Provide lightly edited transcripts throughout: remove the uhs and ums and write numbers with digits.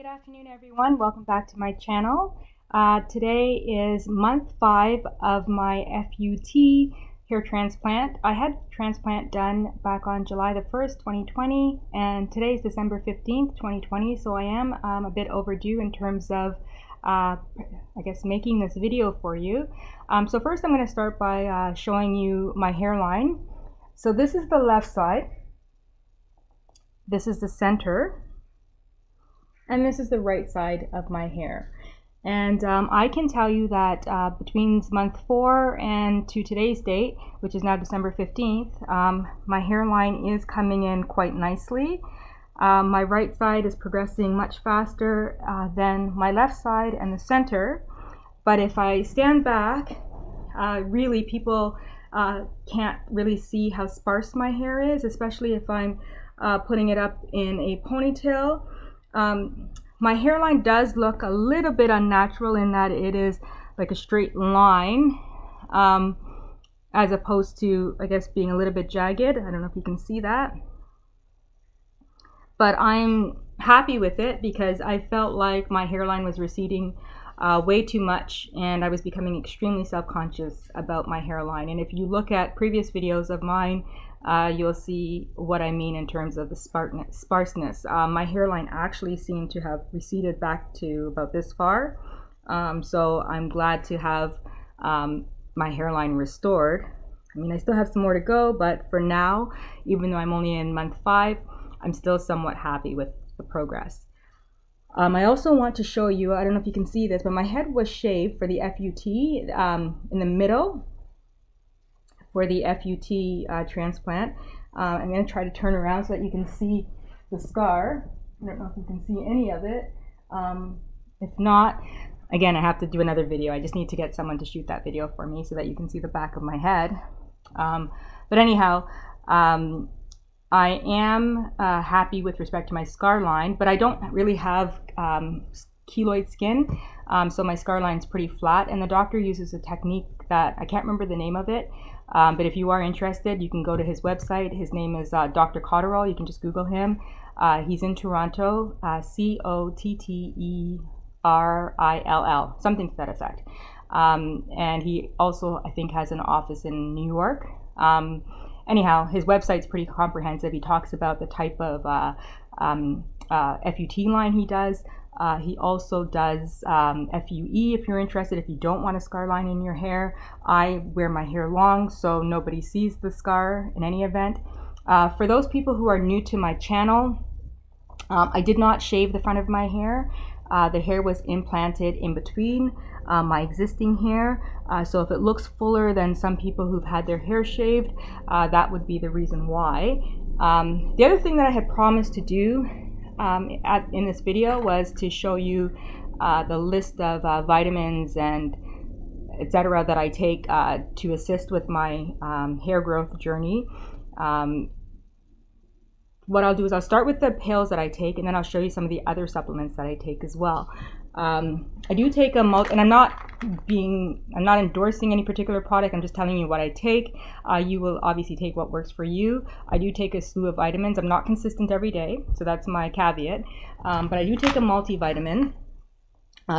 good afternoon everyone. Welcome back to my channel. Today is month 5 of my FUT hair transplant. I had transplant done back on July the 1st, 2020, and today is December 15th, 2020, so I am a bit overdue in terms of I guess making this video for you. So first I'm going to start by showing you my hairline. So this is the left side, this is the center, and this is the right side of my hair. And I can tell you that between month 4 and to today's date, which is now December 15th, my hairline is coming in quite nicely. My right side is progressing much faster than my left side and the center. But if I stand back, really people can't really see how sparse my hair is, especially if I'm putting it up in a ponytail. My hairline does look a little bit unnatural in that it is like a straight line, as opposed to, I guess, being a little bit jagged. I don't know if you can see that. But I'm happy with it because I felt like my hairline was receding way too much, and I was becoming extremely self-conscious about my hairline. And if you look at previous videos of mine, you'll see what I mean in terms of the sparseness. My hairline actually seemed to have receded back to about this far, so I'm glad to have my hairline restored. I mean, I still have some more to go, but for now, even though I'm only in month 5, I'm still somewhat happy with the progress. I also want to show you, I don't know if you can see this, but my head was shaved for the FUT in the middle for the FUT transplant. I'm going to try to turn around so that you can see the scar. I don't know if you can see any of it. If not, again, I have to do another video. I just need to get someone to shoot that video for me so that you can see the back of my head. But anyhow, I am happy with respect to my scar line, but I don't really have keloid skin, so my scar line is pretty flat, and the doctor uses a technique that I can't remember the name of it, but if you are interested, you can go to his website. His name is Dr. Cotterill. You can just Google him. He's in Toronto, Cotterill, something to that effect. And he also, I think, has an office in New York. Anyhow, his website's pretty comprehensive. He talks about the type of FUT line he does. He also does FUE if you're interested, if you don't want a scar line in your hair. I wear my hair long, so nobody sees the scar in any event. For those people who are new to my channel, I did not shave the front of my hair. The hair was implanted in between my existing hair. So if it looks fuller than some people who've had their hair shaved, that would be the reason why. The other thing that I had promised to do in this video was to show you the list of vitamins and etc. that I take to assist with my hair growth journey. What I'll do is I'll start with the pills that I take, and then I'll show you some of the other supplements that I take as well. I do take and I'm not endorsing any particular product. I'm just telling you what I take. You will obviously take what works for you. I do take a slew of vitamins. I'm not consistent every day, so that's my caveat. But I do take a multivitamin.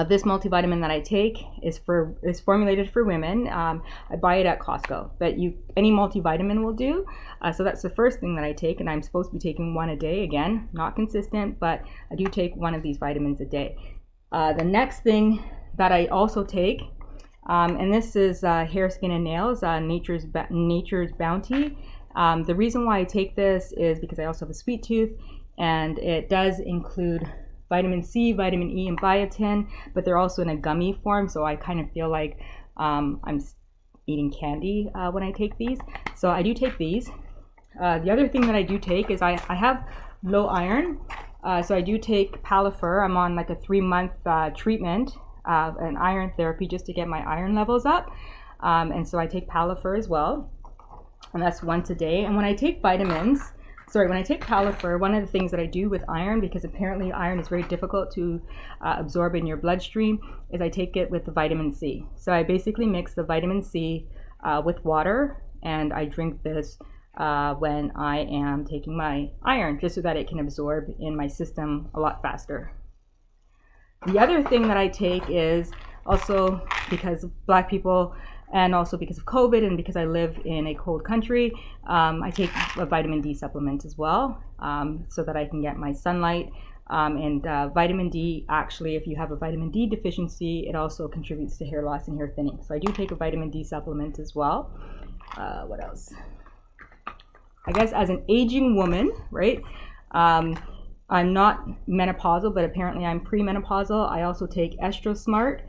This multivitamin that I take is formulated for women. I buy it at Costco, but any multivitamin will do. So that's the first thing that I take, and I'm supposed to be taking one a day. Again, not consistent, but I do take one of these vitamins a day. The next thing that I also take, and this is hair, skin, and nails, Nature's Bounty. The reason why I take this is because I also have a sweet tooth, and it does include vitamin C, vitamin E, and biotin, but they're also in a gummy form, so I kind of feel like I'm eating candy when I take these. So I do take these. The other thing that I do take is I have low iron, so I do take Palifer. I'm on like a 3-month treatment, an iron therapy, just to get my iron levels up, and so I take Palifer as well, and that's once a day. And when I take when I take Palifer, one of the things that I do with iron, because apparently iron is very difficult to absorb in your bloodstream, is I take it with the vitamin C. So I basically mix the vitamin C with water, and I drink this when I am taking my iron, just so that it can absorb in my system a lot faster. The other thing that I take is also because of Black people and also because of COVID and because I live in a cold country, I take a vitamin D supplement as well, so that I can get my sunlight. And vitamin D, actually, if you have a vitamin D deficiency, it also contributes to hair loss and hair thinning. So I do take a vitamin D supplement as well. What else? I guess as an aging woman, right? I'm not menopausal, but apparently I'm premenopausal. I also take Estro Smart,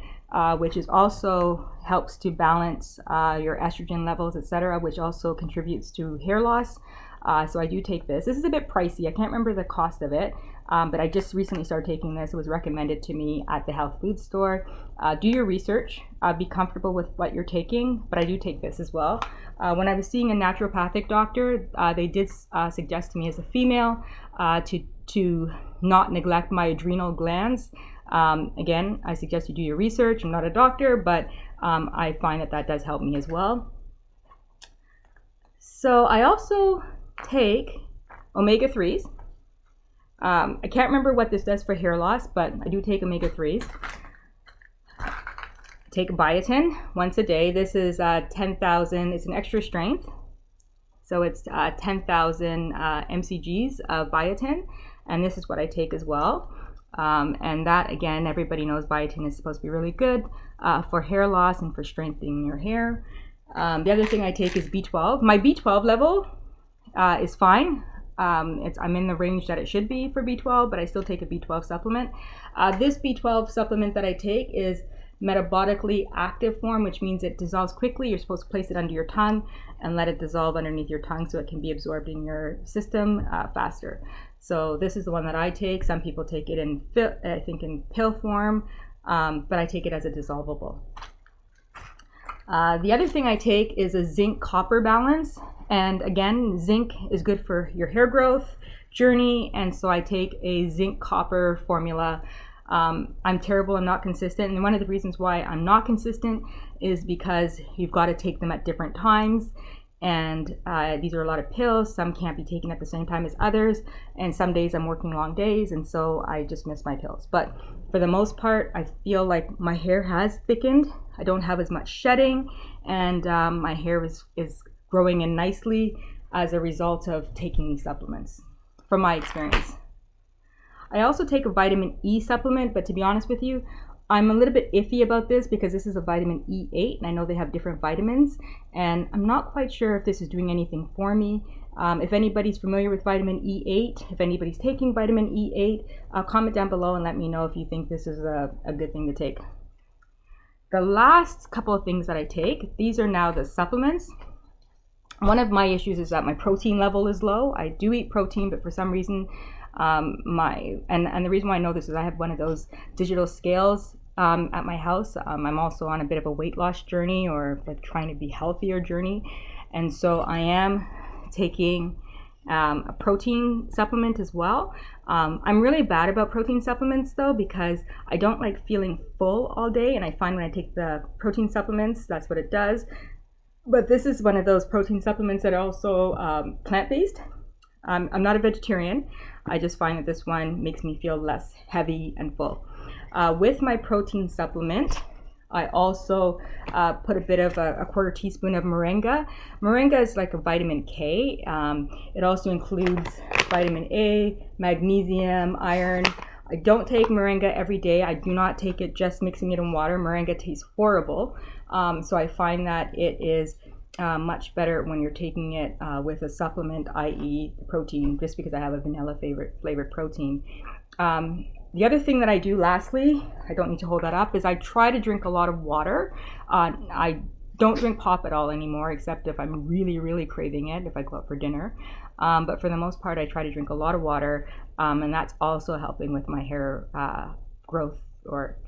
which is also helps to balance your estrogen levels, etc., which also contributes to hair loss. So I do take this. This is a bit pricey. I can't remember the cost of it, but I just recently started taking this. It was recommended to me at the health food store. Do your research. Be comfortable with what you're taking, but I do take this as well. When I was seeing a naturopathic doctor, they did suggest to me as a female to not neglect my adrenal glands. Again, I suggest you do your research. I'm not a doctor, but I find that does help me as well. So I also take omega-3s. I can't remember what this does for hair loss, but I do take omega-3s. Take biotin once a day. This is 10,000, it's an extra strength. So it's 10,000 mcgs of biotin, and this is what I take as well. And that, again, everybody knows biotin is supposed to be really good for hair loss and for strengthening your hair. The other thing I take is B12. My B12 level is fine. I'm in the range that it should be for B12, but I still take a B12 supplement. This B12 supplement that I take is metabolically active form, which means it dissolves quickly. You're supposed to place it under your tongue and let it dissolve underneath your tongue so it can be absorbed in your system faster. So this is the one that I take. Some people take it in pill form, but I take it as a dissolvable. The other thing I take is a zinc copper balance, and again, zinc is good for your hair growth journey, and so I take a zinc copper formula. I'm terrible and not consistent, and one of the reasons why I'm not consistent is because you've got to take them at different times, and these are a lot of pills. Some can't be taken at the same time as others, and some days I'm working long days, and so I just miss my pills. But for the most part, I feel like my hair has thickened. I don't have as much shedding, and my hair is growing in nicely as a result of taking these supplements, from my experience. I also take a vitamin E supplement, but to be honest with you, I'm a little bit iffy about this because this is a vitamin E8, and I know they have different vitamins, and I'm not quite sure if this is doing anything for me. If anybody's familiar with vitamin E8, if anybody's taking vitamin E8, comment down below and let me know if you think this is a good thing to take. The last couple of things that I take, these are now the supplements. One of my issues is that my protein level is low. I do eat protein, but for some reason, the reason why I know this is I have one of those digital scales at my house. I'm also on a bit of a weight loss journey, or like trying to be healthier journey, and so I am taking a protein supplement as well. I'm really bad about protein supplements though, because I don't like feeling full all day, and I find when I take the protein supplements, that's what it does. But this is one of those protein supplements that are also plant-based. I'm not a vegetarian. I just find that this one makes me feel less heavy and full. With my protein supplement, I also put a bit of a quarter teaspoon of moringa. Moringa is like a vitamin K. It also includes vitamin A, magnesium, iron. I don't take moringa every day. I do not take it just mixing it in water. Moringa tastes horrible. So I find that it is much better when you're taking it with a supplement, i.e. protein, just because I have a vanilla flavored protein. The other thing that I do, lastly, I don't need to hold that up, is I try to drink a lot of water. I don't drink pop at all anymore, except if I'm really, really craving it, if I go out for dinner. But for the most part, I try to drink a lot of water, and that's also helping with my hair growth or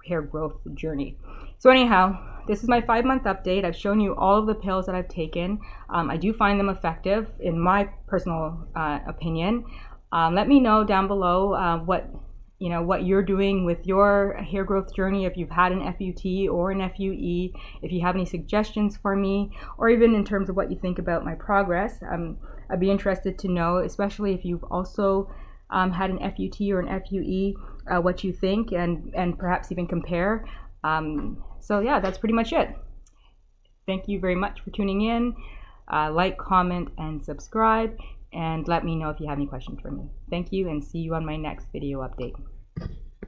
hair growth journey. So anyhow, this is my 5-month update. I've shown you all of the pills that I've taken. I do find them effective, in my personal opinion. Let me know down below what you're doing with your hair growth journey, if you've had an FUT or an FUE, if you have any suggestions for me, or even in terms of what you think about my progress. I'd be interested to know, especially if you've also had an FUT or an FUE, what you think, and perhaps even compare. So yeah, that's pretty much it. Thank you very much for tuning in. Like, comment, and subscribe, and let me know if you have any questions for me. Thank you, and see you on my next video update.